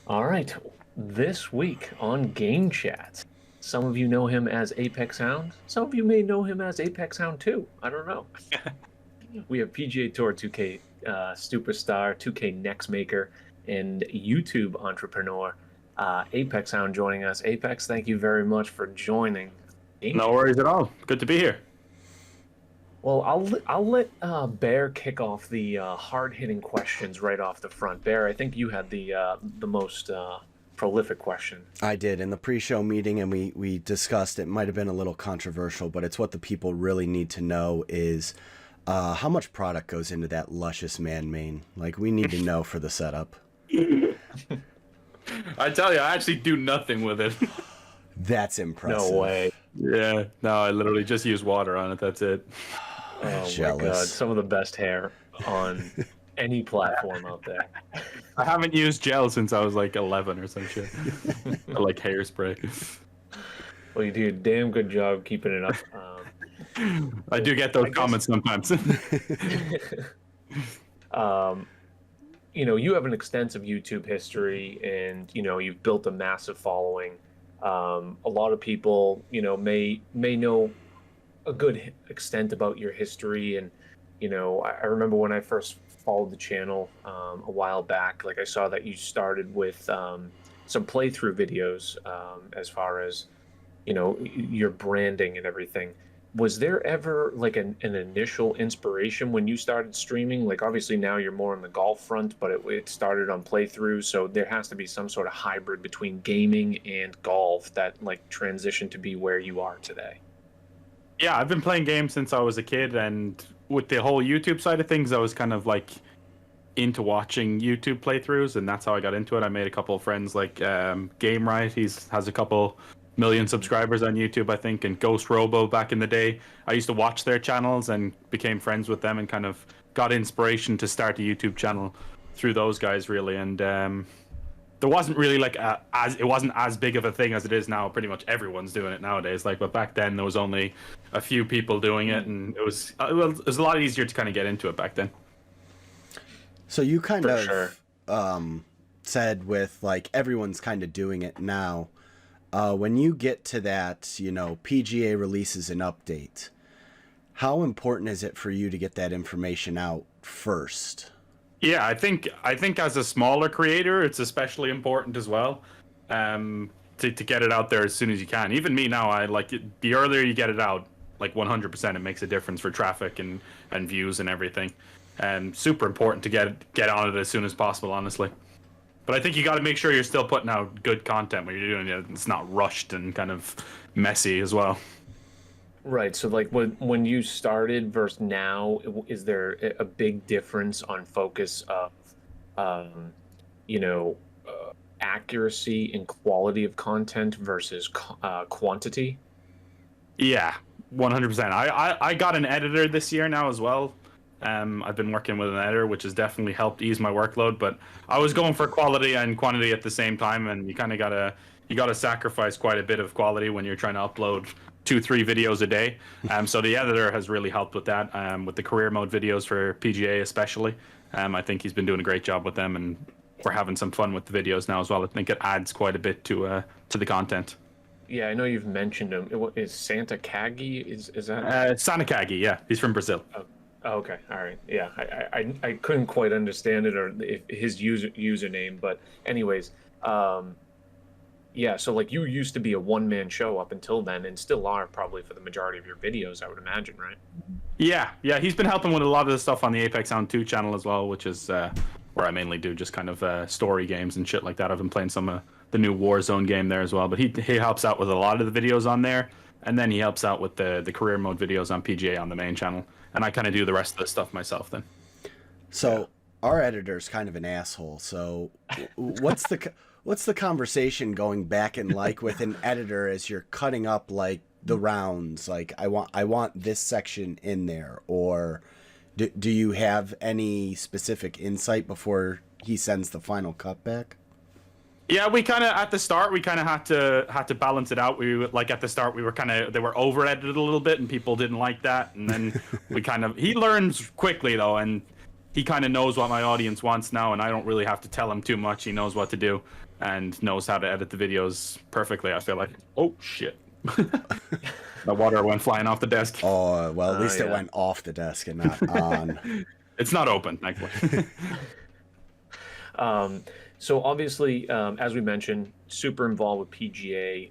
All right, this week on Game Chat, some of you know him as Apex Hound. Some of you may know him as Apex Hound 2. I don't know. We have PGA Tour 2K superstar, 2K Next Maker, and YouTube entrepreneur Apex Hound joining us. Apex, thank you very much for joining. No worries at all. Good to be here. Well, I'll let Bear kick off the hard-hitting questions right off the front. Bear, I think you had the most prolific question. I did in the pre-show meeting, and we discussed it. Might have been a little controversial, but it's what the people really need to know is how much product goes into that luscious man mane. Like, we need to know for the setup. I tell you, I actually do nothing with it. That's impressive. No way. Yeah, no, I literally just use water on it. That's it. Oh Jealous. my god, some of the best hair on any platform out there. I haven't used gel since I was like 11 or some shit. I like hairspray. Well, you do a damn good job keeping it up. I do get those comments sometimes. You know, you have an extensive YouTube history, and you know you've built a massive following. A lot of people, you know, may know a good extent about your history, and you know, I remember when I first followed the channel a while back. Like, I saw that you started with some playthrough videos as far as, you know, your branding and everything. Was there ever like an initial inspiration when you started streaming? Like, obviously now you're more on the golf front, but it started on playthrough, so there has to be some sort of hybrid between gaming and golf that like transitioned to be where you are today. Yeah, I've been playing games since I was a kid, and with the whole YouTube side of things, I was kind of like into watching YouTube playthroughs, and that's how I got into it. I made a couple of friends, like Game Right. Has a couple million subscribers on YouTube, I think, and Ghost Robo back in the day. I used to watch their channels and became friends with them, and kind of got inspiration to start a YouTube channel through those guys, really. And there wasn't really like it wasn't as big of a thing as it is now. Pretty much everyone's doing it nowadays. Like, but back then there was only a few people doing it, and it was a lot easier to kind of get into it back then. So you kind For of sure. said with like everyone's kind of doing it now. When you get to that, you know, PGA releases an update. How important is it for you to get that information out first? Yeah, I think as a smaller creator, it's especially important as well, to get it out there as soon as you can. Even me now, I like it, the earlier you get it out, like 100%, it makes a difference for traffic and views and everything. Super important to get on it as soon as possible, honestly. But I think you got to make sure you're still putting out good content when you're doing it. It's not rushed and kind of messy as well. Right. So, like, when you started versus now, is there a big difference on focus of, you know, accuracy and quality of content versus quantity? Yeah, 100%. I got an editor this year now as well. I've been working with an editor, which has definitely helped ease my workload. But I was going for quality and quantity at the same time, and you kind of gotta sacrifice quite a bit of quality when you're trying to upload 2-3 videos a day. So the editor has really helped with that. With the career mode videos for PGA especially, I think he's been doing a great job with them, and we're having some fun with the videos now as well. I think it adds quite a bit to the content. Yeah, I know you've mentioned him. Is Santa Kagi? Is that? Sanakagi, yeah, he's from Brazil. Oh, okay, all right. Yeah, I couldn't quite understand it, or his username, but anyways, yeah. So like, you used to be a one-man show up until then, and still are probably for the majority of your videos, I would imagine, right? Yeah, he's been helping with a lot of the stuff on the Apex Hound 2 channel as well, which is where I mainly do just kind of story games and shit like that. I've been playing some of the new Warzone game there as well, but he helps out with a lot of the videos on there, and then he helps out with the career mode videos on PGA on the main channel, and I kind of do the rest of the stuff myself then. So our editor's kind of an asshole. So what's the conversation going back and like with an editor as you're cutting up like the rounds? Like, I want this section in there, or do you have any specific insight before he sends the final cut back? Yeah, we kind of at the start we kind of had to balance it out. We like at the start we were they were over edited a little bit, and people didn't like that. And then he learns quickly though, and he kind of knows what my audience wants now, and I don't really have to tell him too much. He knows what to do and knows how to edit the videos perfectly. I feel like, oh shit, the water went flying off the desk. Oh, well, at least it went off the desk and not on. It's not open, thankfully. So obviously, as we mentioned, super involved with PGA.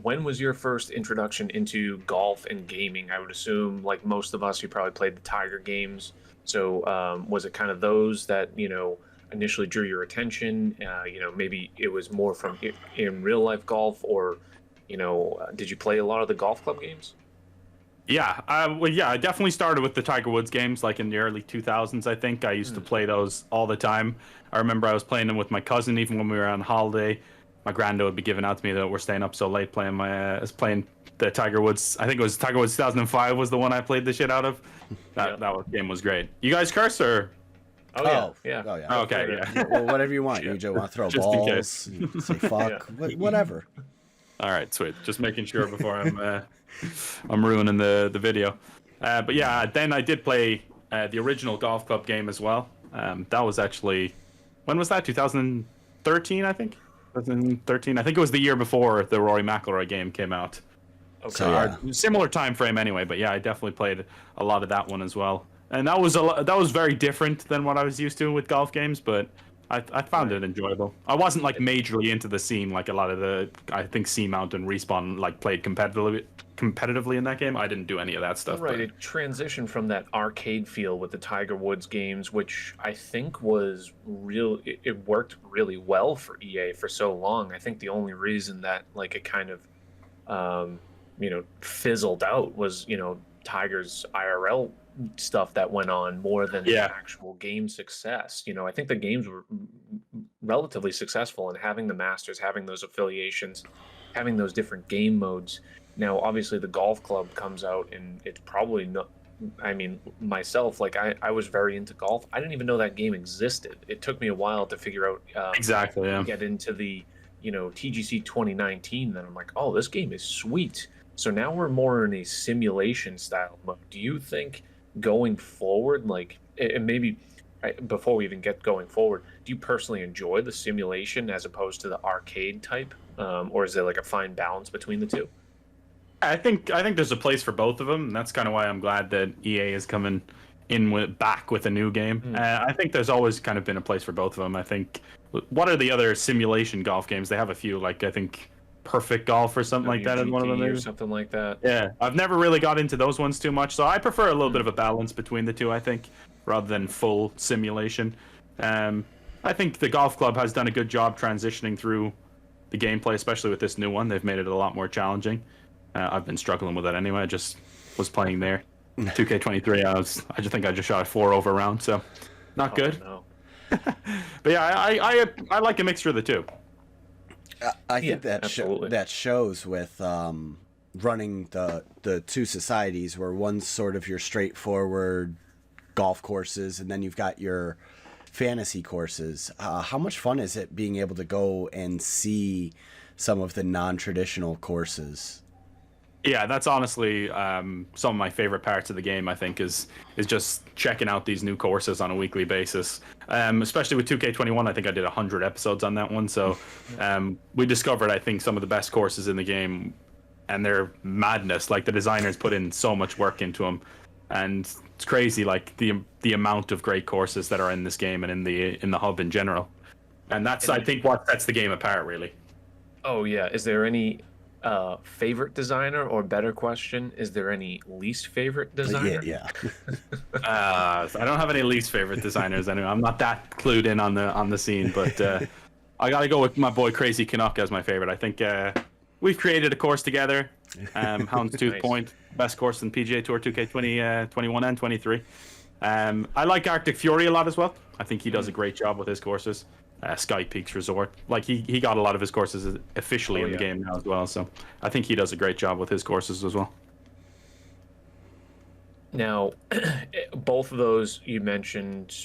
When was your first introduction into golf and gaming? I would assume, like most of us, you probably played the Tiger games. So was it kind of those that, you know, initially drew your attention? You know, maybe it was more from in real life golf, or, you know, did you play a lot of the golf club games? Yeah, well, yeah, I definitely started with the Tiger Woods games, like in the early 2000s, I think. I used to play those all the time. I remember I was playing them with my cousin, even when we were on holiday. My granddad would be giving out to me that we're staying up so late playing playing the Tiger Woods. I think it was Tiger Woods 2005 was the one I played the shit out of. That game was great. You guys curse, or? Oh yeah. Oh yeah. Okay, yeah. Well, whatever you want. You just want to throw Just in balls, case. say fuck, whatever. All right, sweet. Just making sure before I'm ruining the video. But yeah, then I did play the original golf club game as well. That was actually, when was that? 2013, I think. 2013. I think it was the year before the Rory McIlroy game came out. Okay. So, yeah. Similar time frame anyway. But yeah, I definitely played a lot of that one as well. And that was very different than what I was used to with golf games, but I found it enjoyable. I wasn't like majorly into the scene like a lot of the, I think Seamount and Respawn like played competitively in that game. I didn't do any of that stuff. Right, but... it transitioned from that arcade feel with the Tiger Woods games, which I think was it worked really well for EA for so long. I think the only reason that like it kind of, you know, fizzled out was, you know, Tiger's IRL stuff that went on more than the actual game success. You know, I think the games were relatively successful in having the Masters, having those affiliations, having those different game modes. Now, obviously, the golf club comes out, and it's probably not. I mean, myself, like I was very into golf. I didn't even know that game existed. It took me a while to figure out exactly, yeah. Get into the, you know, TGC 2019. Then I'm like, oh, this game is sweet. So now we're more in a simulation style mode. Do you think going forward, like, and maybe before we even get going forward, do you personally enjoy the simulation as opposed to the arcade type, or is there like a fine balance between the two? I think there's a place for both of them, and that's kind of why I'm glad that EA is coming in back with a new game. I think there's always kind of been a place for both of them. I think, what are the other simulation golf games? They have a few, like I think Perfect Golf or something like that is one of them. Or something like that. Yeah, I've never really got into those ones too much, so I prefer a little bit of a balance between the two, I think, rather than full simulation. I think the golf club has done a good job transitioning through the gameplay, especially with this new one. They've made it a lot more challenging. I've been struggling with it anyway. I just was playing there. 2K23, I just think I just shot 4 over round, so not good. No. But yeah, I like a mixture of the two. I think that shows with running the two societies, where one's sort of your straightforward golf courses, and then you've got your fantasy courses. How much fun is it being able to go and see some of the non-traditional courses? Yeah, that's honestly some of my favorite parts of the game, I think, is just checking out these new courses on a weekly basis. Especially with 2K21, I think I did 100 episodes on that one. So we discovered, I think, some of the best courses in the game, and they're madness. Like, the designers put in so much work into them, and it's crazy, like the amount of great courses that are in this game and in the hub in general. And that's, I think, what sets the game apart, really. Oh yeah, is there any favorite designer, or better question, is there any least favorite designer? Yeah. I don't have any least favorite designers anyway. I'm not that clued in on the scene, but I gotta go with my boy Crazy Canuck as my favorite. I think we've created a course together. Houndstooth Nice. Point, best course in PGA Tour 2K20, 21 and 23. I like Arctic Fury a lot as well. I think he does a great job with his courses. Sky Peaks Resort, like he got a lot of his courses officially in the game now as well, so I think he does a great job with his courses as well. Now, both of those you mentioned,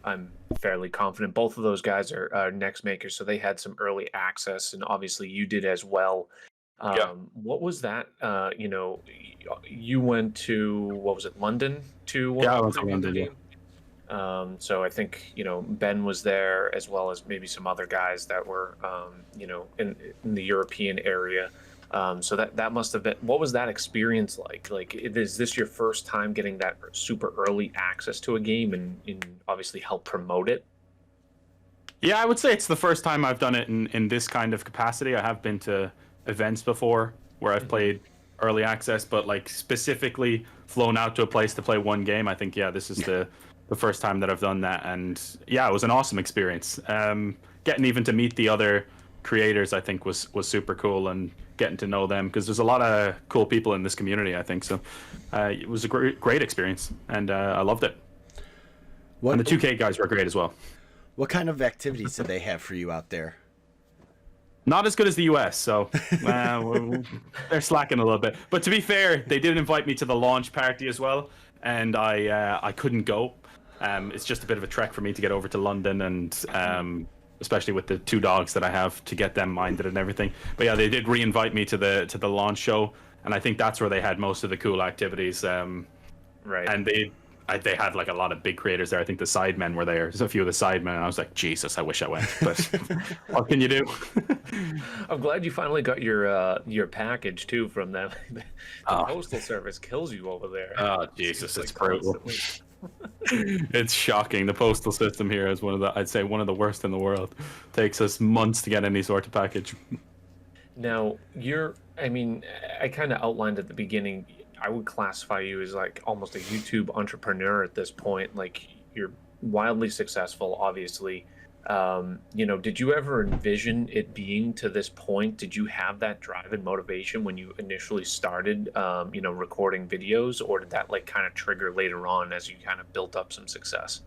I'm fairly confident both of those guys are next makers, so they had some early access, and obviously you did as well. What was that? You know, you went to, what was it, London to I went to London. Yeah. So I think, Ben was there, as well as maybe some other guys that were, in the European area. So that must have been, what was that experience like? Like, is this your first time getting that super early access to a game and obviously help promote it? Yeah, I would say it's the first time I've done it in this kind of capacity. I have been to events before where I've played early access, but like specifically flown out to a place to play one game. I think, yeah, this is the first time that I've done that. And yeah, it was an awesome experience. Getting even to meet the other creators, I think was super cool, and getting to know them, because there's a lot of cool people in this community, I think. So it was a great experience, and I loved it. And the 2K guys were great as well. What kind of activities do they have for you out there? Not as good as the US, so they're slacking a little bit. But to be fair, they did invite me to the launch party as well, and I couldn't go. It's just a bit of a trek for me to get over to London, and especially with the 2 dogs that I have, to get them minded and everything. But yeah, they did re-invite me to the launch show, and I think that's where they had most of the cool activities. Right. And they had like a lot of big creators there. I think the Sidemen were there. There's a few of the Sidemen, and I was like, Jesus, I wish I went. But what can you do? I'm glad you finally got your package too from them. The postal service kills you over there. Oh Jesus, it's brutal. It's shocking. The postal system here is I'd say one of the worst in the world. Takes us months to get any sort of package. Now, I kind of outlined at the beginning, I would classify you as like almost a YouTube entrepreneur at this point. Like, you're wildly successful, obviously. Did you ever envision it being to this point? Did you have that drive and motivation when you initially started, recording videos, or did that like kind of trigger later on as you kind of built up some success?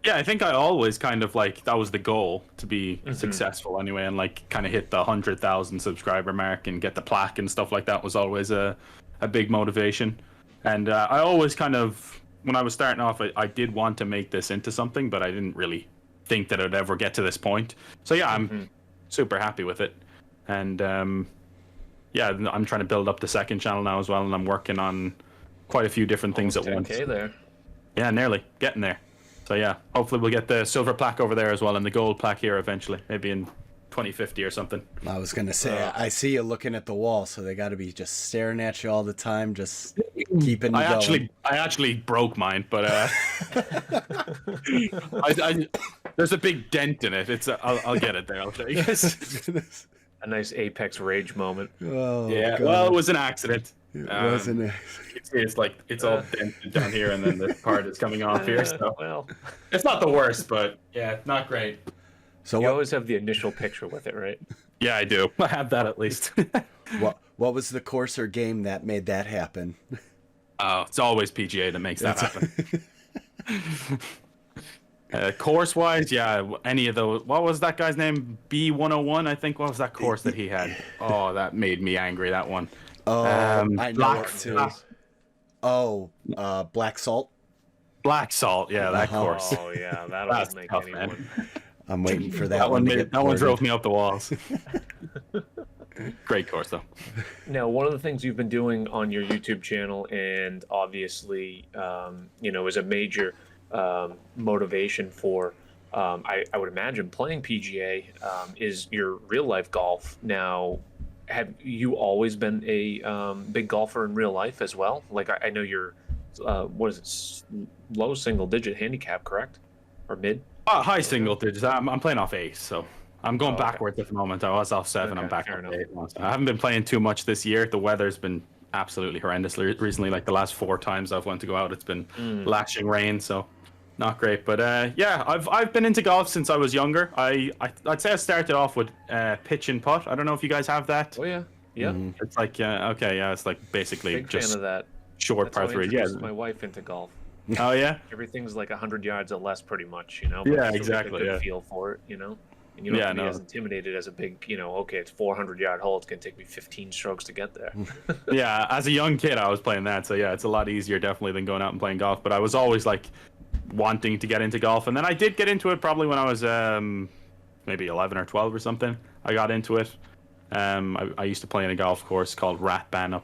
Yeah, I think I always kind of like, that was the goal, to be successful anyway, and like kind of hit the 100,000 subscriber mark and get the plaque and stuff like that was always a big motivation. And I always kind of, when I was starting off, I did want to make this into something, but I didn't really think that it would ever get to this point. So yeah, I'm super happy with it. And yeah, I'm trying to build up the second channel now as well, and I'm working on quite a few different things at once. Okay, there. Yeah, nearly getting there. So yeah, hopefully we'll get the silver plaque over there as well, and the gold plaque here eventually, maybe in 2050 or something. I was gonna say, I see you looking at the wall, so they got to be just staring at you all the time, just keeping you going. I actually broke mine, but there's a big dent in it. I'll get it there. I'll show you guys. A nice Apex rage moment. Oh, yeah. God. Well, it was an accident. It was an accident. It's all dented down here, and then the part is coming off here. So well, it's not the worst, but yeah, not great. So you always have the initial picture with it, right? Yeah, I do. I have that at least. What was the course or game that made that happen? Oh, it's always PGA that makes that happen. Course-wise, yeah, any of those. What was that guy's name? B101, I think. What was that course that he had? Oh, that made me angry, that one. Oh, I know it too. Black Salt? Black Salt, yeah, that course. Oh, yeah, that'll make tough, anyone. Man. I'm waiting for that, that one. That one drove me up the walls. Great course, though. Now, one of the things you've been doing on your YouTube channel, and obviously, is a major motivation for, I would imagine, playing PGA, is your real life golf. Now, have you always been a big golfer in real life as well? Like, I know you're, what is it, low single digit handicap, correct? Or mid? High single digits. I'm playing off 8, so I'm going backwards at the moment. I was off 7. Okay, I'm back fair on enough. 8. I haven't been playing too much this year. The weather's been absolutely horrendous recently. Like the last 4 times I've went to go out, it's been lashing rain, so not great. But yeah, I've been into golf since I was younger. I'd say I started off with pitch and putt. I don't know if you guys have that. Oh yeah, yeah. It's like okay, yeah, it's like basically Big just fan of that. short That's par how I 3. Yeah. introduced my wife into golf. Oh yeah. Everything's like 100 yards or less, pretty much. Yeah, But still get exactly, a good yeah. feel for it, And you don't have to be no. as intimidated as a big, okay, it's 400-yard hole. It's gonna take me 15 strokes to get there. Yeah, as a young kid, I was playing that, so yeah, it's a lot easier definitely than going out and playing golf. But I was always like wanting to get into golf, and then I did get into it probably when I was maybe 11 or 12 or something. I got into it. I used to play in a golf course called Ratban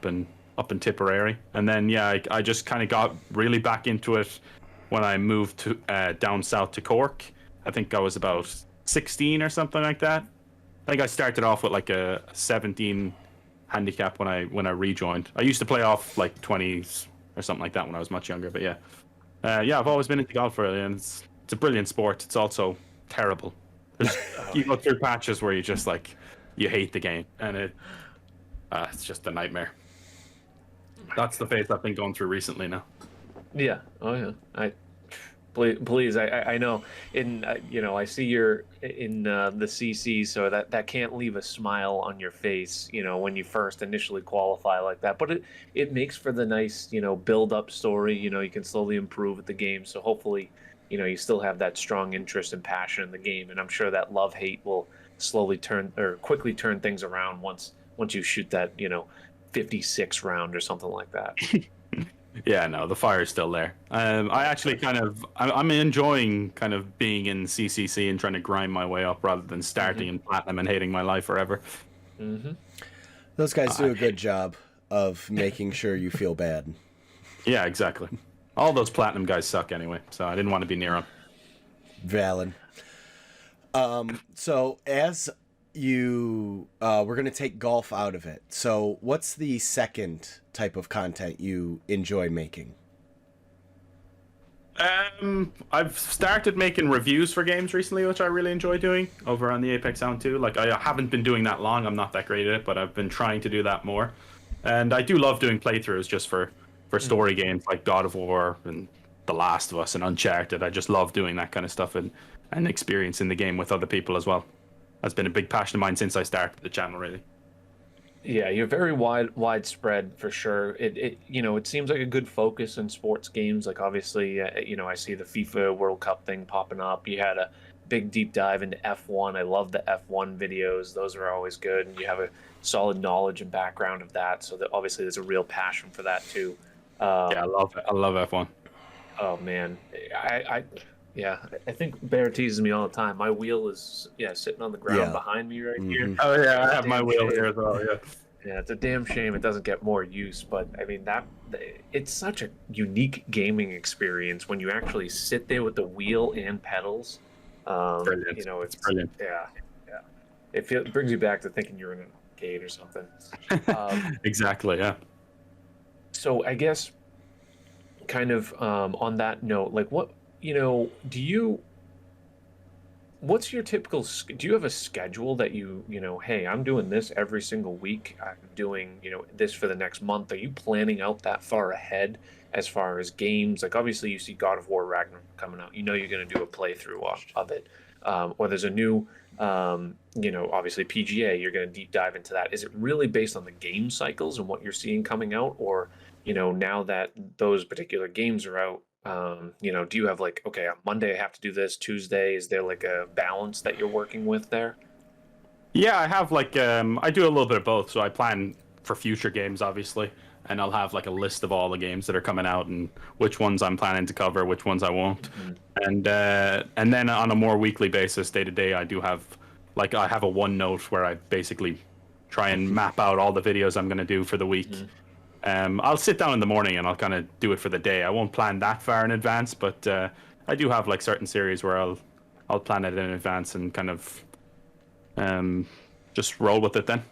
up in Tipperary, and then yeah, I just kind of got really back into it when I moved to down south to Cork. I think I was about 16 or something like that. I think I started off with like a 17 handicap when I rejoined. I used to play off like 20s or something like that when I was much younger. But yeah, I've always been into golf, really, and it's a brilliant sport. It's also terrible. You go through patches where you just like you hate the game, and it's just a nightmare. That's the phase I've been going through recently now. Yeah. Oh yeah. Please. I know. I see you're in the CC, so that can't leave a smile on your face. When you first initially qualify like that. But it makes for the nice, build up story. You can slowly improve at the game. So hopefully, you still have that strong interest and passion in the game. And I'm sure that love hate will slowly quickly turn things around once you shoot that 56 round or something like that. Yeah, no, the fire's still there. I actually I'm enjoying kind of being in CCC and trying to grind my way up rather than starting in platinum and hating my life forever. Mm-hmm. Those guys do a good job of making sure you feel bad. Yeah, exactly. All those platinum guys suck anyway, so I didn't want to be near them. Valid. So as you, we're going to take golf out of it. So what's the second type of content you enjoy making? I've started making reviews for games recently, which I really enjoy doing over on the Apex Hound too. Like, I haven't been doing that long. I'm not that great at it, but I've been trying to do that more. And I do love doing playthroughs just for story games like God of War and The Last of Us and Uncharted. I just love doing that kind of stuff and experiencing the game with other people as well. That's been a big passion of mine since I started the channel, really. Yeah, you're very widespread for sure. It seems like a good focus in sports games. Like, obviously, I see the FIFA World Cup thing popping up. You had a big deep dive into F1. I love the F1 videos. Those are always good, and you have a solid knowledge and background of that. So that obviously there's a real passion for that too. Yeah, I love F1. Oh man, I think Bear teases me all the time. My wheel is sitting on the ground behind me right here. Oh yeah, I have my wheel here as well. Yeah. Yeah, it's a damn shame it doesn't get more use, but I mean it's such a unique gaming experience when you actually sit there with the wheel and pedals. Brilliant. It's brilliant. Yeah. It brings you back to thinking you're in an arcade or something. Exactly. Yeah. So I guess, kind of on that note, like what's your typical, do you have a schedule that hey, I'm doing this every single week, I'm doing this for the next month? Are you planning out that far ahead as far as games? Like, obviously you see God of War Ragnarok coming out, you're going to do a playthrough of it, or there's a new obviously PGA, you're going to deep dive into that. Is it really based on the game cycles and what you're seeing coming out, or now that those particular games are out, do you have like, okay, on Monday I have to do this, Tuesday, is there like a balance that you're working with there? Yeah, I have like I do a little bit of both. So I plan for future games, obviously, and I'll have like a list of all the games that are coming out and which ones I'm planning to cover, which ones I won't. And then on a more weekly basis, day to day, I do have I have a OneNote where I basically try and map out all the videos I'm going to do for the week. I'll sit down in the morning and I'll kind of do it for the day. I won't plan that far in advance, but I do have like certain series where I'll plan it in advance and kind of just roll with it then.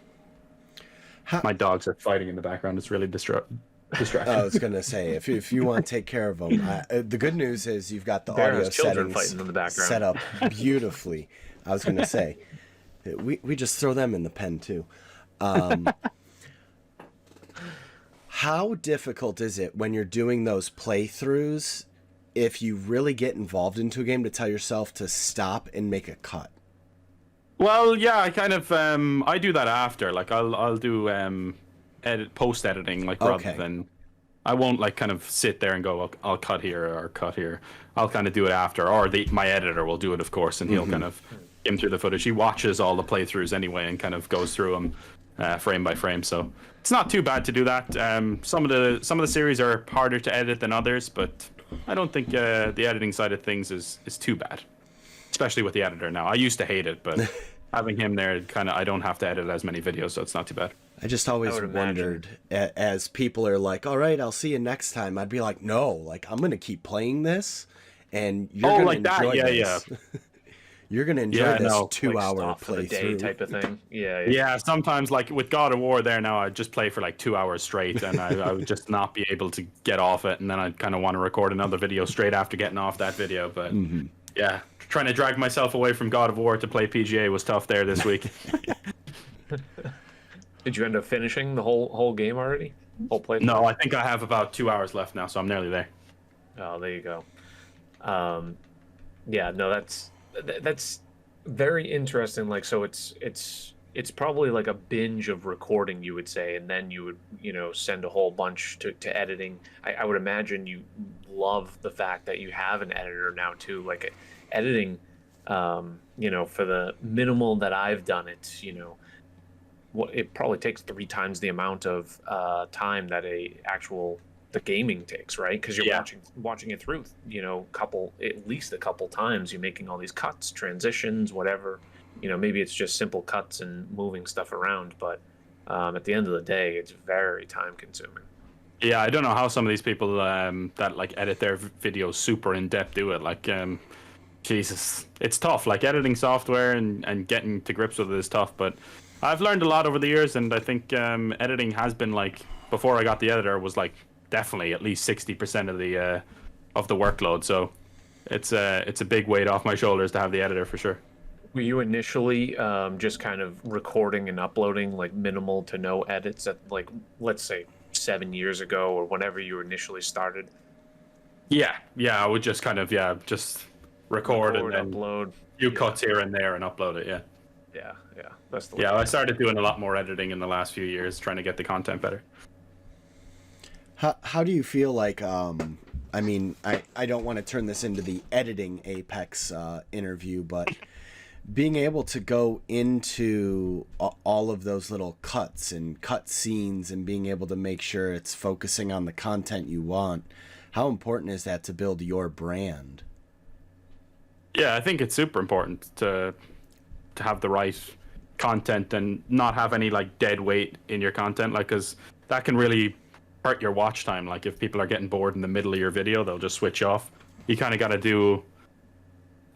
My dogs are fighting in the background. It's really distracting. I was going to say, if you want to take care of them, the good news is you've got the audio settings in the background set up beautifully. I was going to say, we just throw them in the pen too. How difficult is it when you're doing those playthroughs, if you really get involved into a game, to tell yourself to stop and make a cut? Well, yeah, I kind of I do that after. Like I'll do post editing, like rather than, I won't like kind of sit there and go, I'll cut here or cut here. I'll kind of do it after, or my editor will do it, of course, and he'll kind of skim through the footage. He watches all the playthroughs anyway and kind of goes through them frame by frame. So it's not too bad to do that. Some of the series are harder to edit than others, but I don't think the editing side of things is too bad, especially with the editor now. I used to hate it, but having him there, I don't have to edit as many videos, so it's not too bad. I just always wondered, as people are like, all right, I'll see you next time. I'd be like, no, like, I'm going to keep playing this, and you're going to enjoy this. You're going to enjoy this 2-hour stop for the day playthrough type of thing. Yeah, sometimes like with God of War there now, I'd just play for like 2 hours straight, and I would just not be able to get off it, and then I'd kind of want to record another video straight after getting off that video. But yeah, trying to drag myself away from God of War to play PGA was tough there this week. Did you end up finishing the whole game already? Whole playthrough? No, I think I have about 2 hours left now, so I'm nearly there. Oh, there you go. Yeah, no, that's very interesting. Like, so it's probably like a binge of recording, you would say, and then you would, send a whole bunch to editing. I would imagine you love the fact that you have an editor now too. Like editing, for the minimal that I've done it, it probably takes 3 times the amount of time that the gaming takes, right? Because you're watching it through, at least a couple times. You're making all these cuts, transitions, whatever. Maybe it's just simple cuts and moving stuff around, but at the end of the day, it's very time consuming. Yeah, I don't know how some of these people that like edit their videos super in depth do it. Like, Jesus, it's tough. Like editing software and getting to grips with it is tough, but I've learned a lot over the years, and I think editing has been like, before I got the editor, was like definitely at least 60% of the workload. So it's a big weight off my shoulders to have the editor for sure. Were you initially just kind of recording and uploading like minimal to no edits at, like, let's say 7 years ago or whenever you initially started? Yeah, I would just kind of just record and then upload a few cuts here and there and upload it. Yeah, that's the way. I started doing a lot more editing in the last few years, trying to get the content better. How do you feel like, I mean, I don't want to turn this into the editing Apex interview, but being able to go into all of those little cuts and cut scenes and being able to make sure it's focusing on the content you want, how important is that to build your brand? Yeah, I think it's super important to have the right content and not have any like dead weight in your content, like, because that can really hurt your watch time. Like if people are getting bored in the middle of your video, they'll just switch off. You kind of got to do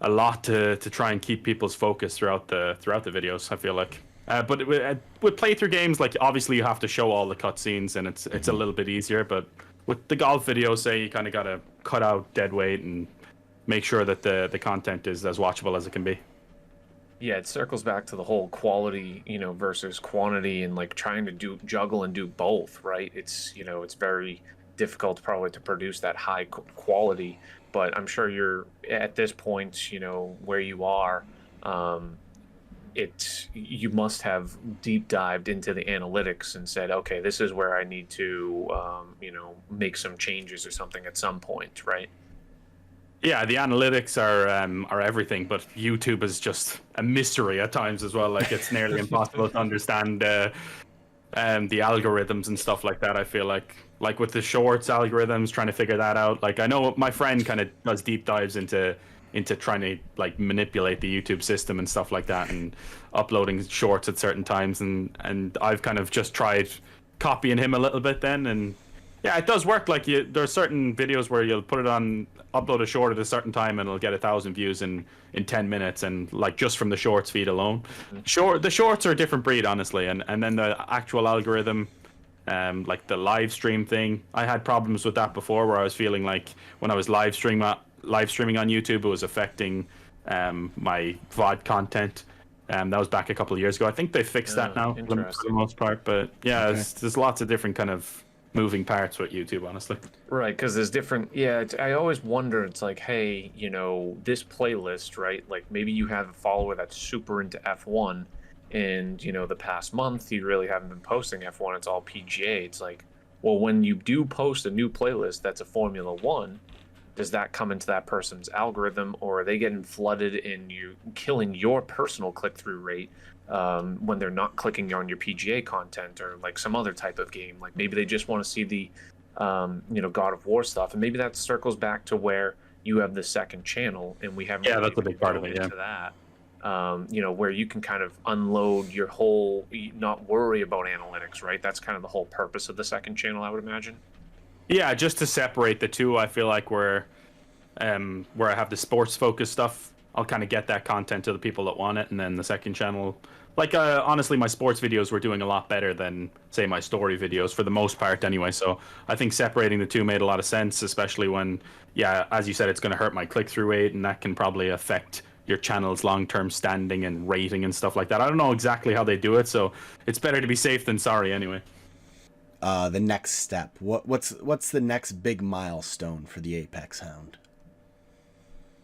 a lot to try and keep people's focus throughout the videos, I feel like. But with playthrough games, like obviously you have to show all the cutscenes, and it's a little bit easier. But with the golf videos, say, you kind of got to cut out dead weight and make sure that the content is as watchable as it can be. Yeah, it circles back to the whole quality, versus quantity, and like trying to juggle and do both, right? It's very difficult probably to produce that high quality, but I'm sure you're at this point, where you are, you must have deep dived into the analytics and said, okay, this is where I need to, make some changes or something at some point, right? Yeah, the analytics are everything, but YouTube is just a mystery at times as well. Like it's nearly impossible to understand the algorithms and stuff like that. I feel like with the shorts algorithms, trying to figure that out. Like I know my friend kind of does deep dives into trying to like manipulate the YouTube system and stuff like that, and uploading shorts at certain times. And I've kind of just tried copying him a little bit then, and yeah, it does work. Like there are certain videos where you'll upload a short at a certain time and it'll get 1,000 views in 10 minutes, and like just from the shorts feed alone. The shorts are a different breed, honestly, and then the actual algorithm, like the live stream thing, I had problems with that before, where I was feeling like when I was live streaming on YouTube, it was affecting my VOD content. That was back a couple of years ago. I think they fixed that now for the most part, but yeah, okay. There's lots of different kind of moving parts with YouTube, honestly. Right, because there's different. Yeah, I always wonder. It's like, hey, this playlist, right? Like maybe you have a follower that's super into F1, and the past month you really haven't been posting F1. It's all PGA. It's like, well, when you do post a new playlist that's a Formula One, does that come into that person's algorithm, or are they getting flooded and you killing your personal click-through rate when they're not clicking on your PGA content or like some other type of game? Like maybe they just want to see the God of War stuff, and maybe that circles back to where you have the second channel, and we haven't that's a big part of it. Into that. where you can kind of unload your whole, not worry about analytics, right? That's kind of the whole purpose of the second channel, I would imagine. Yeah, just to separate the two. I feel like where I have the sports focused stuff, I'll kind of get that content to the people that want it, and then the second channel, like honestly, my sports videos were doing a lot better than say my story videos for the most part anyway. So I think separating the two made a lot of sense, especially when, yeah, as you said, it's going to hurt my click-through rate, and that can probably affect your channel's long-term standing and rating and stuff like that. I don't know exactly how they do it, so it's better to be safe than sorry anyway. The next step. What's the next big milestone for the Apex Hound?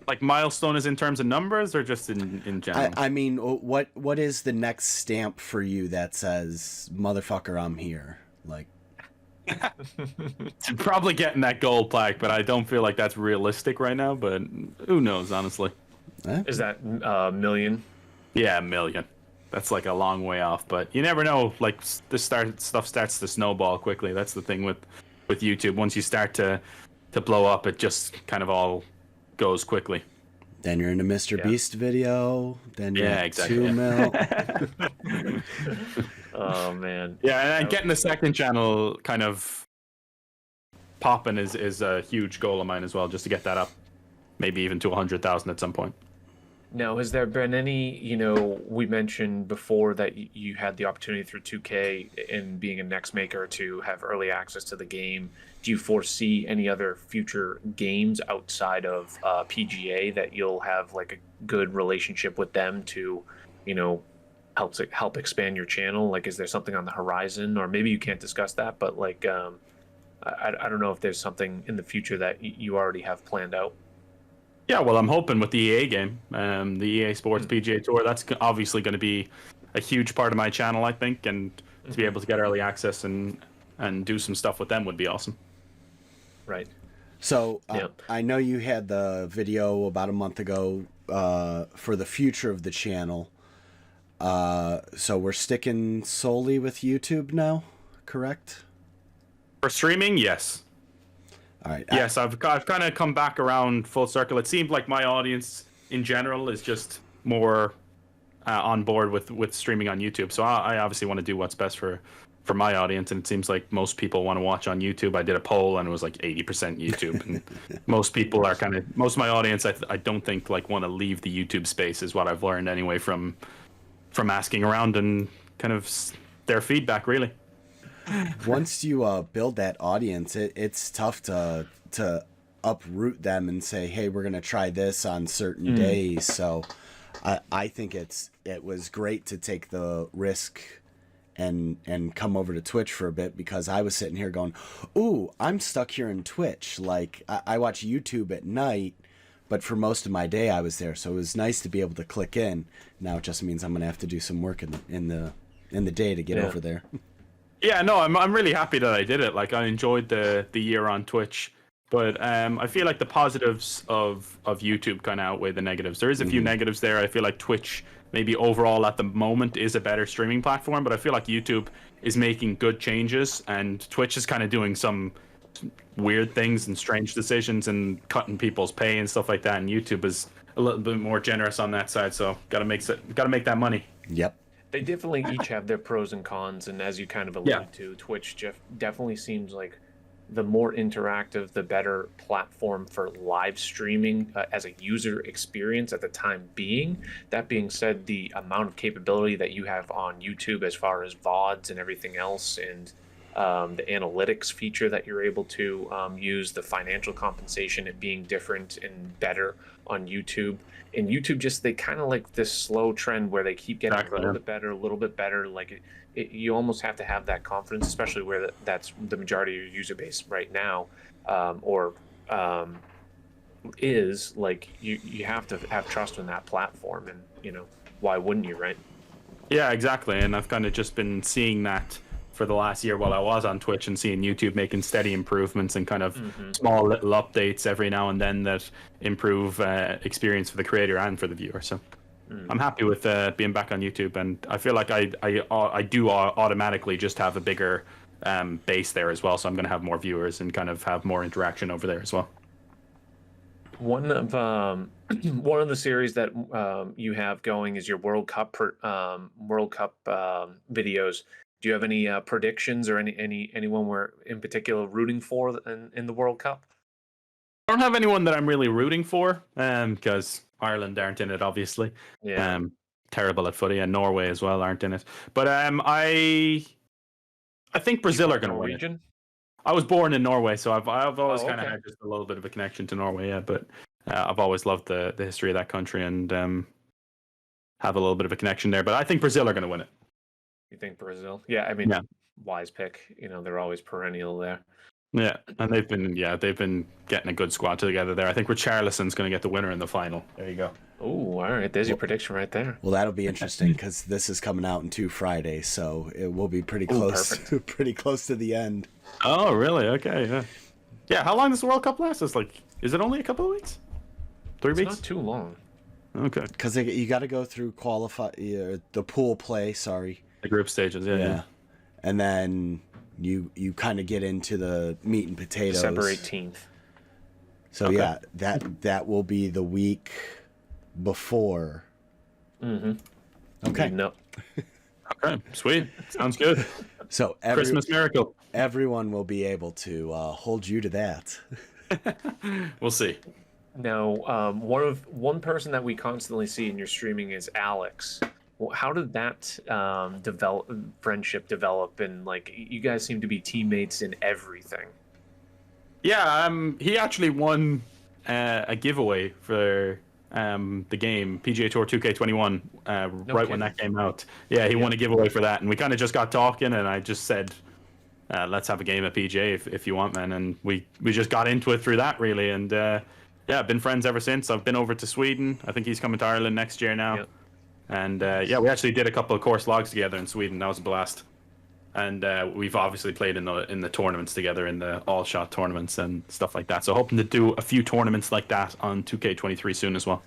Like milestone is in terms of numbers or just in general? I mean, what is the next stamp for you that says, motherfucker, I'm here? Like, probably getting that gold plaque, but I don't feel like that's realistic right now, but who knows, honestly. Is that million? Yeah, 1 million. That's like a long way off, but you never know. Like stuff starts to snowball quickly. That's the thing with YouTube. Once you start to blow up, it just kind of all goes quickly. Then you're in a Mr. Beast video. Then you're at exactly. 2 mil. Oh man. Yeah, and getting the second channel kind of popping is a huge goal of mine as well, just to get that up, maybe even to 100,000 at some point. Now, has there been any, we mentioned before that you had the opportunity through 2K and being a next maker to have early access to the game. Do you foresee any other future games outside of PGA that you'll have like a good relationship with them to, help expand your channel? Like, is there something on the horizon? Or maybe you can't discuss that, but like, I don't know if there's something in the future that you already have planned out. Yeah, well, I'm hoping with the EA game, the EA Sports PGA Tour, that's obviously going to be a huge part of my channel, I think, and to be able to get early access and do some stuff with them would be awesome. Right. So I know you had the video about a month ago for the future of the channel. So we're sticking solely with YouTube now, correct? For streaming, yes. All right. Yes, I've kind of come back around full circle. It seemed like my audience in general is just more on board with streaming on YouTube. So I obviously want to do what's best for my audience, and it seems like most people want to watch on YouTube. I did a poll, and it was like 80% YouTube, and most people are most of my audience, I don't think like want to leave the YouTube space, is what I've learned anyway from asking around and kind of their feedback, really. Once you build that audience, it's tough to uproot them and say, hey, we're going to try this on certain days. So I think it was great to take the risk and come over to Twitch for a bit, because I was sitting here going, ooh, I'm stuck here in Twitch. Like, I watch YouTube at night, but for most of my day I was there. So it was nice to be able to click in. Now it just means I'm going to have to do some work in the day to get over there. Yeah, no, I'm really happy that I did it. Like, I enjoyed the year on Twitch, but I feel like the positives of YouTube kind of outweigh the negatives. There is a few negatives there. I feel like Twitch maybe overall at the moment is a better streaming platform, but I feel like YouTube is making good changes, and Twitch is kind of doing some weird things and strange decisions and cutting people's pay and stuff like that. And YouTube is a little bit more generous on that side, so gotta make that money. Yep. They definitely each have their pros and cons, and as you kind of alluded to, Twitch definitely seems like the more interactive, the better platform for live streaming as a user experience at the time being. That being said, the amount of capability that you have on YouTube as far as VODs and everything else, and the analytics feature that you're able to use, the financial compensation, it being different and better on YouTube. And YouTube they kind of like this slow trend where they keep getting a little bit better. Like you almost have to have that confidence, especially where that's the majority of your user base right now, is like you have to have trust in that platform, and why wouldn't you, right? Yeah, exactly. And I've kind of just been seeing that for the last year while I was on Twitch, and seeing YouTube making steady improvements and kind of small little updates every now and then that improve experience for the creator and for the viewer. So I'm happy with being back on YouTube, and I feel like I do automatically just have a bigger base there as well. So I'm going to have more viewers and kind of have more interaction over there as well. One of one of the series that you have going is your World Cup videos. Do you have any predictions or anyone we're in particular rooting for in the World Cup? I don't have anyone that I'm really rooting for, because Ireland aren't in it, obviously. Yeah. Terrible at footy, and Norway as well aren't in it. But I think Brazil are going to win it. Norwegian? I was born in Norway, so I've always Oh, kind of okay. had just a little bit of a connection to Norway. Yeah, but I've always loved the history of that country and have a little bit of a connection there. But I think Brazil are going to win it. You think Brazil? Yeah, I mean, Yeah. wise pick. You know, they're always perennial there. Yeah, and they've been getting a good squad together there. I think Richarlison's going to get the winner in the final. There you go. Oh, all right. There's your prediction right there. Well, that'll be interesting because this is coming out in 2 Fridays, so it will be pretty close, pretty close to the end. Oh, really? Okay, yeah. Yeah, how long does the World Cup last? Is it only a couple of weeks? 3 It's weeks? not too long. Okay. Because you got to go through the pool play. Sorry. The group stages, yeah. And then you kind of get into the meat and potatoes. December 18th. So Okay. yeah, that will be the week before. Mm-hmm. Okay. No. Okay, sweet. Sounds good. So Christmas miracle. everyone will be able to hold you to that. We'll see. Now, one person that we constantly see in your streaming is Alex. Well, how did that friendship develop? And like, you guys seem to be teammates in everything. Yeah, he actually won a giveaway for the game PGA Tour 2K21 right when that came out. Yeah, he won a giveaway for that, and we kind of just got talking, and I just said, let's have a game at PGA if you want, man. And we just got into it through that, really. And yeah, I've been friends ever since. I've been over to Sweden. I think he's coming to Ireland next year now. Yep. And yeah, we actually did a couple of course logs together in Sweden. That was a blast. And we've obviously played in the tournaments together, in the all shot tournaments and stuff like that. So hoping to do a few tournaments like that on 2K23 soon as well.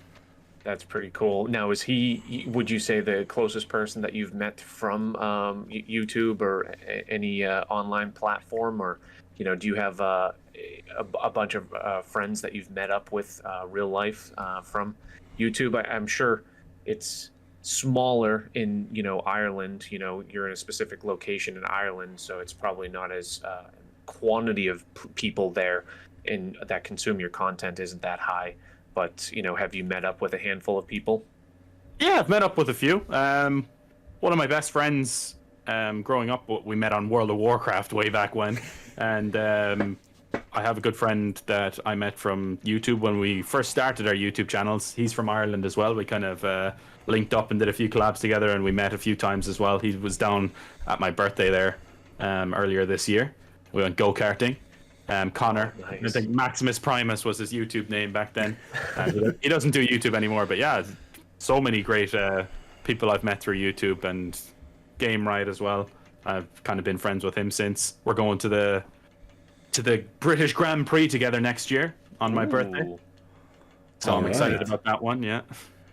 That's pretty cool. Now, is he, would you say, the closest person that you've met from YouTube or any online platform? Or, you know, do you have a bunch of friends that you've met up with real life from YouTube? I'm sure it's smaller in, you know, Ireland. You know, you're in a specific location in Ireland, so it's probably not as quantity of people there and that consume your content isn't that high. But, you know, have you met up with a handful of people? Yeah, I've met up with a few. One of my best friends growing up, we met on World of Warcraft way back when. And I have a good friend that I met from YouTube when we first started our YouTube channels. He's from Ireland as well. We kind of linked up and did a few collabs together, and we met a few times as well. He was down at my birthday there earlier this year. We went go-karting. Connor, Nice. I think Maximus Primus was his YouTube name back then. He doesn't do YouTube anymore, but yeah, so many great people I've met through YouTube, and Game Right as well. I've kind of been friends with him since. We're going to the British Grand Prix together next year on my birthday, so I'm excited about that one. Yeah,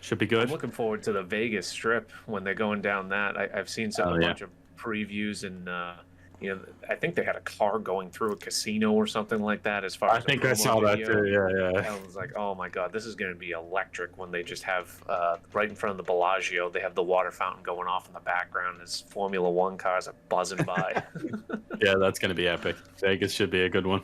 should be good. I'm looking forward to the Vegas Strip when they're going down that. I've seen a bunch of previews, and you know, I think they had a car going through a casino or something like that. As far as I think I saw that too. Yeah. I was like, oh my god, this is going to be electric when they just have right in front of the Bellagio. They have the water fountain going off in the background as Formula One cars are buzzing by. Yeah, that's going to be epic. Vegas should be a good one.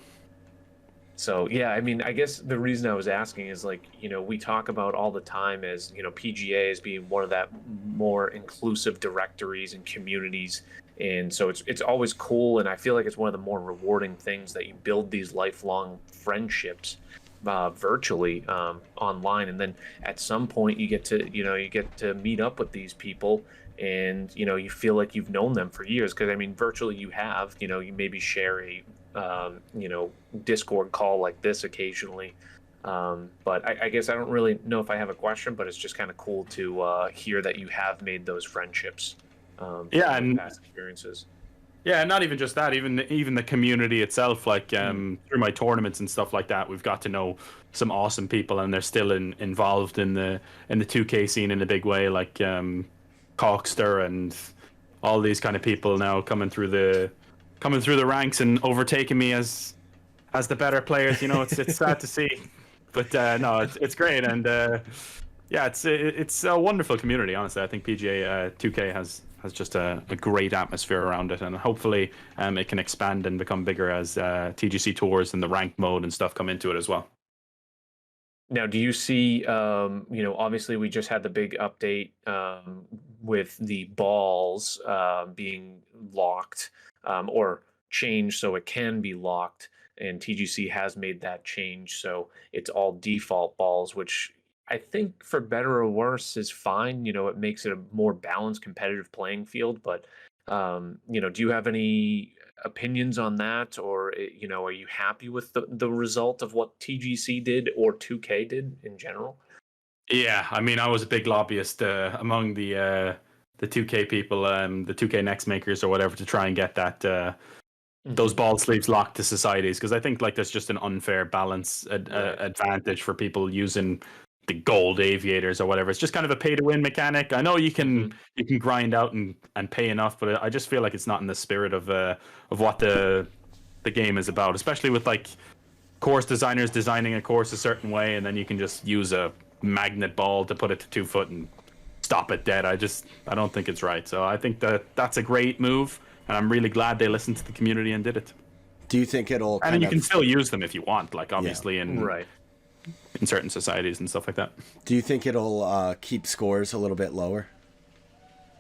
So yeah, I mean, I guess the reason I was asking is, like, you know, we talk about all the time as, you know, PGA as being one of that more inclusive directories and communities, and so it's always cool, and I feel like it's one of the more rewarding things that you build these lifelong friendships virtually online, and then at some point you get to meet up with these people, and you know, you feel like you've known them for years, because I mean, virtually you have, you know, you maybe share a you know, Discord call like this occasionally, but I guess I don't really know if I have a question, but it's just kind of cool to hear that you have made those friendships Yeah, from and past experiences. yeah, not even just that, even the community itself, like through my tournaments and stuff like that, we've got to know some awesome people, and they're still involved in the 2K scene in a big way, like Cockster and all these kind of people now coming through the ranks and overtaking me as the better players. You know, it's sad to see. But no, it's great, and yeah, it's a wonderful community. Honestly, I think PGA 2K has just a great atmosphere around it, and hopefully it can expand and become bigger as TGC tours and the ranked mode and stuff come into it as well. Now, do you see, obviously we just had the big update with the balls being locked or changed so it can be locked, and TGC has made that change. So it's all default balls, which I think for better or worse is fine. It makes it a more balanced, competitive playing field. But, do you have any opinions on that, or are you happy with the result of what TGC did or 2K did in general? Yeah, I mean, I was a big lobbyist among the 2K people, the 2K Next makers or whatever, to try and get that those ball sleeves locked to societies, because I think like there's just an unfair balance advantage for people using the gold aviators or whatever. It's just kind of a pay to win mechanic. I know you can grind out and pay enough, but I just feel like it's not in the spirit of what the game is about, especially with like course designers designing a course a certain way, and then you can just use a magnet ball to put it to 2 foot and stop it dead. I don't think it's right. So I think that's a great move, and I'm really glad they listened to the community and did it. Do you think it'll and then you can still use them if you want, like obviously in certain societies and stuff like that. Do you think it'll keep scores a little bit lower?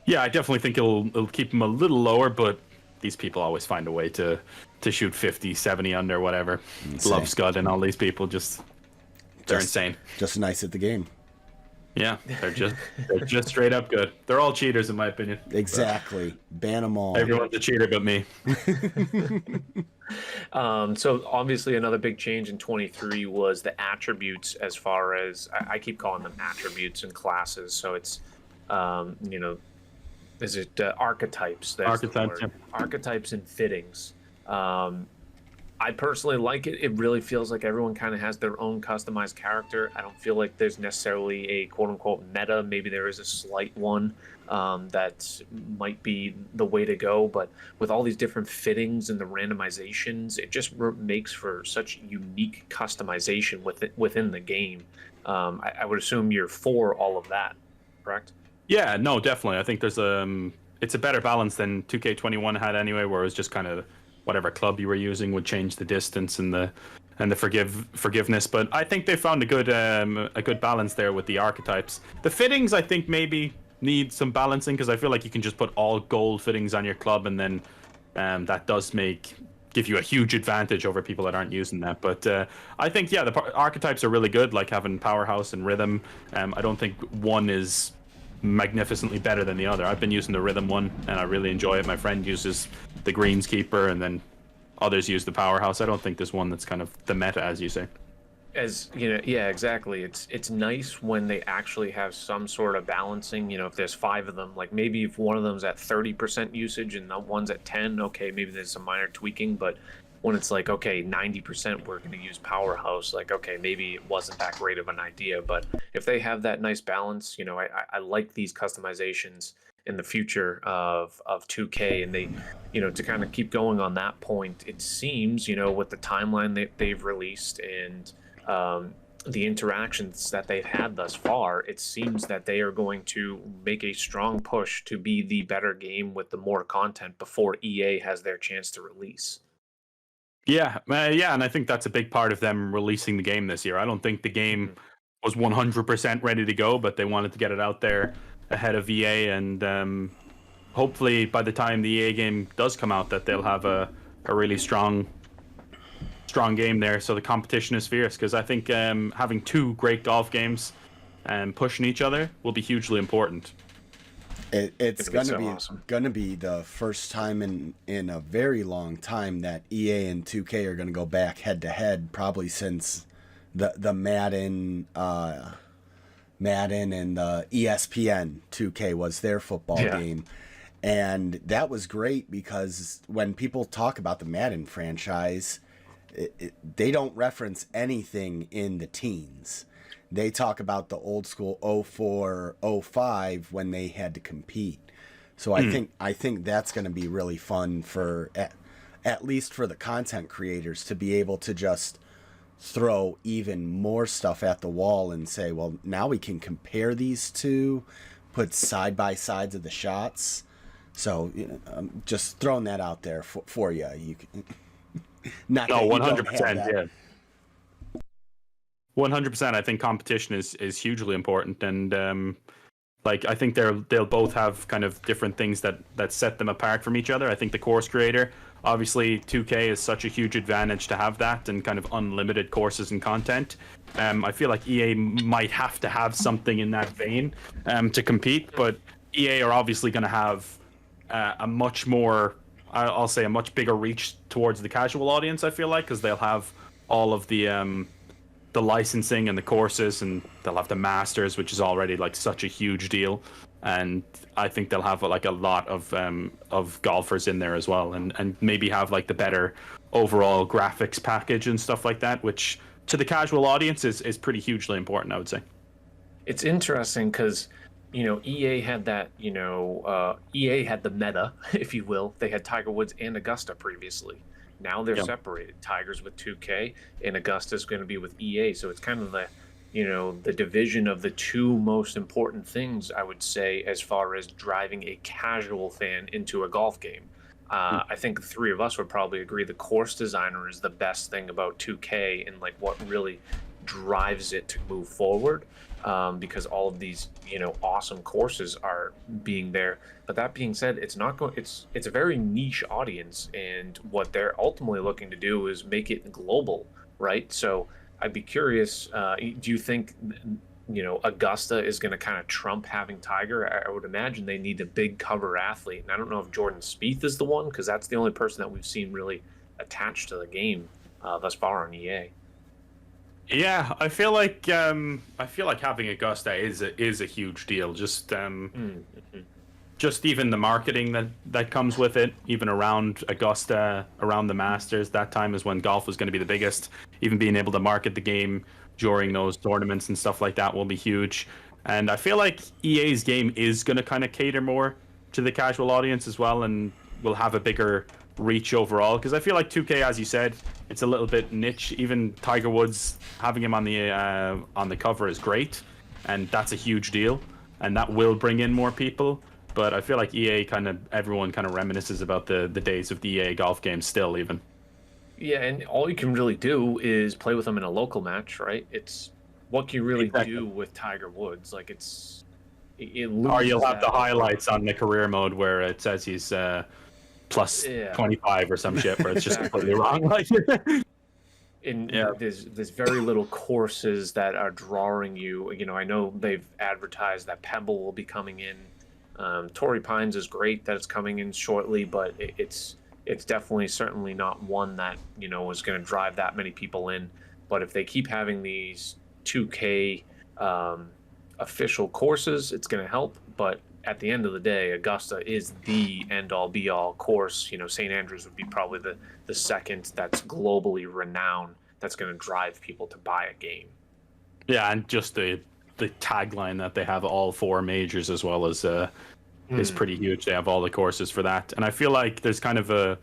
Yeah, I definitely think it'll keep them a little lower, but these people always find a way to shoot 50, 70 under, whatever. Insane. Love Scud and all these people they're insane. Just nice at the game. Yeah, they're just straight up good. They're all cheaters in my opinion. Exactly. Ban them all. Everyone's a cheater but me. So obviously another big change in 23 was the attributes, as far as I keep calling them attributes and classes. So it's is it archetypes? Archetypes, yeah. Archetypes and fittings. I personally like it. It really feels like everyone kind of has their own customized character. I don't feel like there's necessarily a quote-unquote meta. Maybe there is a slight one that might be the way to go. But with all these different fittings and the randomizations, it just makes for such unique customization within the game. I would assume you're for all of that, correct? Yeah, no, definitely. I think there's it's a better balance than 2K21 had anyway, where it was just kind of whatever club you were using would change the distance and the forgiveness. But I think they found a good balance there with the archetypes. The fittings, I think, maybe need some balancing, because I feel like you can just put all gold fittings on your club, and then that does give you a huge advantage over people that aren't using that. But I think the archetypes are really good, like having powerhouse and rhythm. I don't think one is magnificently better than the other. I've been using the rhythm one and I really enjoy it. My friend uses the greenskeeper, and then others use the powerhouse. I don't think there's one that's kind of the meta, as you say. As yeah, exactly. It's nice when they actually have some sort of balancing. If there's 5 of them, like maybe if one of them's at 30% usage and the one's at 10, okay, maybe there's some minor tweaking. But when it's like, okay, 90% we're going to use powerhouse, like, okay, maybe it wasn't that great of an idea. But if they have that nice balance, I like these customizations in the future of 2K, and they, to kind of keep going on that point, it seems, with the timeline they've released and the interactions that they've had thus far, it seems that they are going to make a strong push to be the better game with the more content before EA has their chance to release. Yeah, and I think that's a big part of them releasing the game this year. I don't think the game was 100% ready to go, but they wanted to get it out there ahead of EA, and hopefully by the time the EA game does come out, that they'll have a really strong game there, so the competition is fierce. Because I think having 2 great golf games and pushing each other will be hugely important. It's gonna be the first time in a very long time that EA and 2K are gonna go back head to head, probably since the Madden and the ESPN 2K was their football game. And that was great, because when people talk about the Madden franchise, they don't reference anything in the teens. They talk about the old school 04, 05 when they had to compete. So I think that's going to be really fun for at least for the content creators to be able to just throw even more stuff at the wall and say, well, now we can compare these two, put side by sides of the shots. So I'm just throwing that out there for you. You can, not No, that you one don't hundred have percent. that. Yeah, 100%. I think competition is hugely important, and like I think they'll both have kind of different things that set them apart from each other. I think the course creator, obviously 2K is such a huge advantage to have that and kind of unlimited courses and content. I feel like EA might have to have something in that vein to compete, but EA are obviously going to have a much more, I'll say, a much bigger reach towards the casual audience. I feel like because they'll have all of the licensing and the courses, and they'll have the masters, which is already like such a huge deal. And I think they'll have like a lot of golfers in there as well, and maybe have like the better overall graphics package and stuff like that, which to the casual audience is pretty hugely important, I would say. It's interesting because, EA had that, EA had the meta, if you will. They had Tiger Woods and Augusta previously. Now they're Yeah. separated. Tiger's with 2K and Augusta's going to be with EA. So it's kind of the division of the two most important things, I would say, as far as driving a casual fan into a golf game. I think the three of us would probably agree the course designer is the best thing about 2K and like what really drives it to move forward, because all of these awesome courses are being there. But that being said, it's not going. It's a very niche audience, and what they're ultimately looking to do is make it global, right? So I'd be curious. Do you think Augusta is going to kind of trump having Tiger? I would imagine they need a big cover athlete, and I don't know if Jordan Spieth is the one, because that's the only person that we've seen really attached to the game thus far on EA. Yeah, I feel like having Augusta is a huge deal. Just even the marketing that comes with it, even around Augusta, around the Masters. That time is when golf was going to be the biggest. Even being able to market the game during those tournaments and stuff like that will be huge. And I feel like EA's game is going to kind of cater more to the casual audience as well, and will have a bigger reach overall. Because I feel like 2K, as you said, it's a little bit niche. Even Tiger Woods, having him on the cover is great, and that's a huge deal, and that will bring in more people. But I feel like everyone kind of reminisces about the days of the EA golf games still, even. Yeah, and all you can really do is play with them in a local match, right? It's what can you really Exactly. do with Tiger Woods? Like it Or loses you'll have that. the highlights on the career mode where it says he's plus Yeah, 25 or some shit, where it's just exactly. completely wrong. Like, And yeah. there's very little courses that are drawing you. I know they've advertised that Pebble will be coming in. Torrey Pines is great that it's coming in shortly, but it's definitely certainly not one that is going to drive that many people in. But if they keep having these 2K official courses, it's going to help. But at the end of the day, Augusta is the end all be all course. St. Andrews would be probably the second that's globally renowned that's going to drive people to buy a game. Yeah, and just the tagline that they have all four majors as well as is pretty huge. They have all the courses for that, and I feel like there's kind of a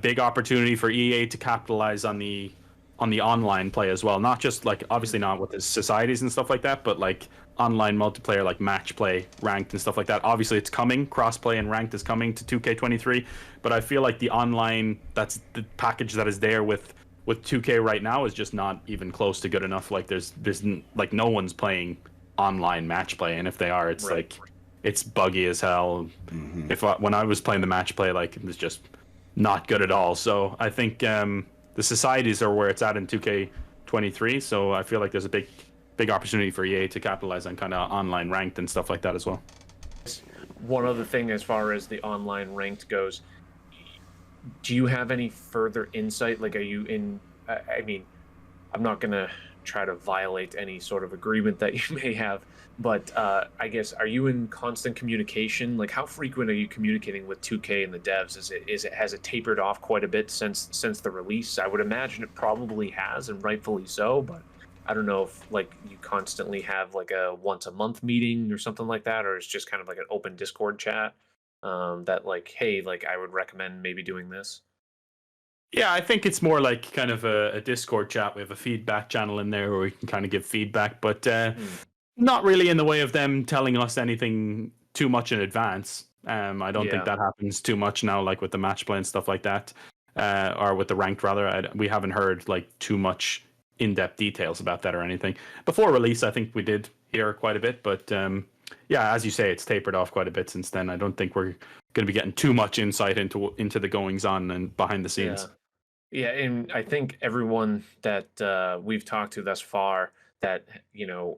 big opportunity for EA to capitalize on the online play as well. Not just like obviously not with the societies and stuff like that, but like online multiplayer, like match play, ranked and stuff like that. Obviously, it's coming. Crossplay and ranked is coming to 2K23, but I feel like the online, that's the package that is there with 2K right now, is just not even close to good enough. Like there's like no one's playing online match play, and if they are, it's Right. like it's buggy as hell. When I was playing the match play, like it was just not good at all. So I think the societies are where it's at in 2K23. So I feel like there's a big opportunity for EA to capitalize on kind of online ranked and stuff like that as well. One other thing as far as the online ranked goes, do you have any further insight? Like, are you in? I mean, I'm not gonna try to violate any sort of agreement that you may have, but I guess, are you in constant communication? Like, how frequent are you communicating with 2K and the devs? Has it tapered off quite a bit since the release? I would imagine it probably has, and rightfully so, but I don't know if like you constantly have like a once a month meeting or something like that, or it's just kind of like an open Discord chat that like, hey, like I would recommend maybe doing this. Yeah, I think it's more like kind of a Discord chat. We have a feedback channel in there where we can kind of give feedback, but not really in the way of them telling us anything too much in advance. I don't think Yeah. that happens too much now, like with the match play and stuff like that, or with the ranked rather. We haven't heard like too much in-depth details about that or anything. Before release, I think we did hear quite a bit, but yeah, as you say, it's tapered off quite a bit since then. I don't think we're going to be getting too much insight into the goings on and behind the scenes. Yeah, and I think everyone that we've talked to thus far that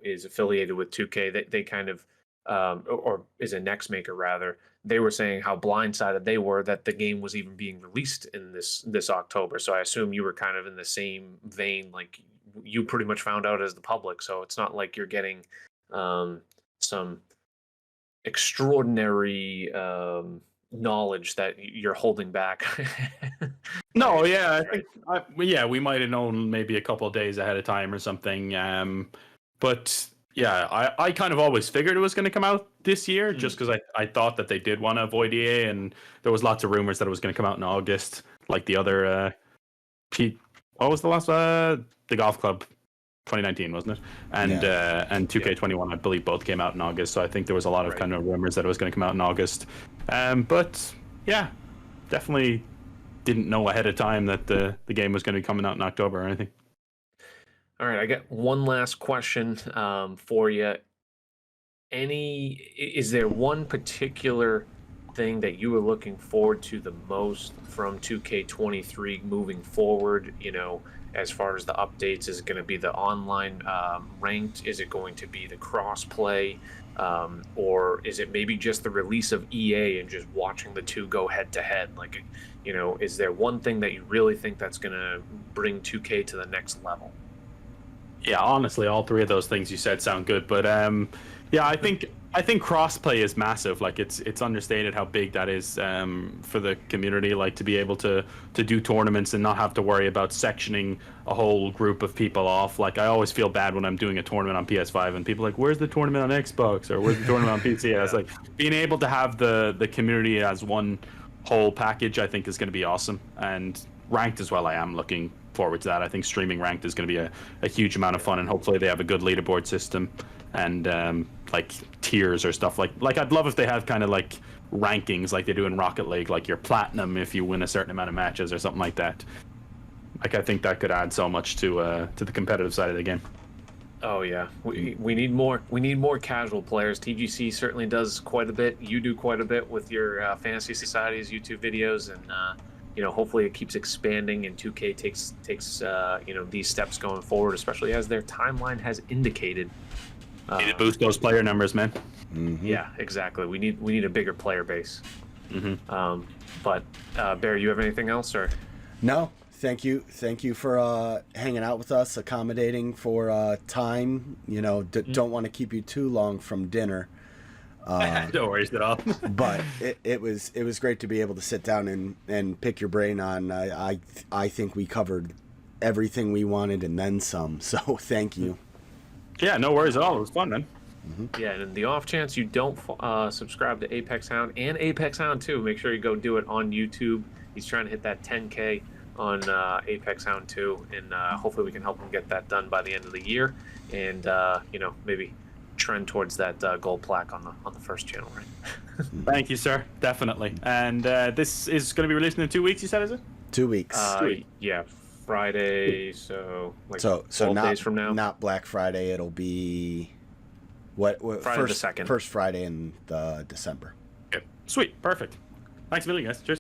is affiliated with 2K, they kind of or is a next maker rather, they were saying how blindsided they were that the game was even being released in this October. So I assume you were kind of in the same vein, like you pretty much found out as the public. So it's not like you're getting some extraordinary knowledge that you're holding back. No, yeah, we might have known maybe a couple of days ahead of time or something. But yeah, I kind of always figured it was going to come out this year, just because I thought that they did want to avoid EA, and there was lots of rumors that it was going to come out in August, like the other what was the last the golf club 2019, wasn't it? And 2K21, I believe, both came out in August. So I think there was a lot of kind of rumors that it was going to come out in August. But yeah, definitely didn't know ahead of time that the game was going to be coming out in October or anything. All right, I got one last question for you. Is there one particular thing that you were looking forward to the most from 2K23 moving forward? As far as the updates, is it going to be the online ranked? Is it going to be the cross-play? Or is it maybe just the release of EA and just watching the two go head-to-head? Like, is there one thing that you really think that's going to bring 2K to the next level? Yeah, honestly, all three of those things you said sound good. But yeah, I think crossplay is massive. Like it's understated how big that is for the community. Like to be able to do tournaments and not have to worry about sectioning a whole group of people off. Like I always feel bad when I'm doing a tournament on PS5 and people are like, "Where's the tournament on Xbox?" or "Where's the tournament on PC?" Yeah. It's like being able to have the community as one whole package. I think is going to be awesome, and ranked as well. I am looking forward to that. I think streaming ranked is going to be a huge amount of fun, and hopefully they have a good leaderboard system and like tiers or stuff like I'd love if they have kind of like rankings like they do in Rocket League, like you're platinum if you win a certain amount of matches or something like that. Like I think that could add so much to the competitive side of the game. Oh yeah, we need more. We need more casual players. TGC certainly does quite a bit. You do quite a bit with your Fantasy Society's YouTube videos, and hopefully it keeps expanding. And 2K takes these steps going forward, especially as their timeline has indicated. Need to boost those player numbers, man. Mm-hmm. Yeah, exactly. We need a bigger player base. Mm-hmm. But Bear, you have anything else, or? No. Thank you for hanging out with us, accommodating for time. Don't want to keep you too long from dinner. No worries at all. But it was great to be able to sit down and pick your brain on. I think we covered everything we wanted and then some. So thank you. Yeah, no worries at all. It was fun, man. Mm-hmm. Yeah, and in the off chance you don't subscribe to Apex Hound and Apex Hound 2, make sure you go do it on YouTube. He's trying to hit that 10K on Apex Hound 2, and hopefully we can help him get that done by the end of the year, and maybe trend towards that gold plaque on the first channel, right? Thank you, sir. Definitely. And this is going to be released in 2 weeks. You said, is it? 2 weeks. Yeah, Friday. So like so 12 not, days from now. Not Black Friday. It'll be what Friday the 2nd. First Friday in December. Okay. Sweet. Perfect. Thanks a million, guys. Cheers.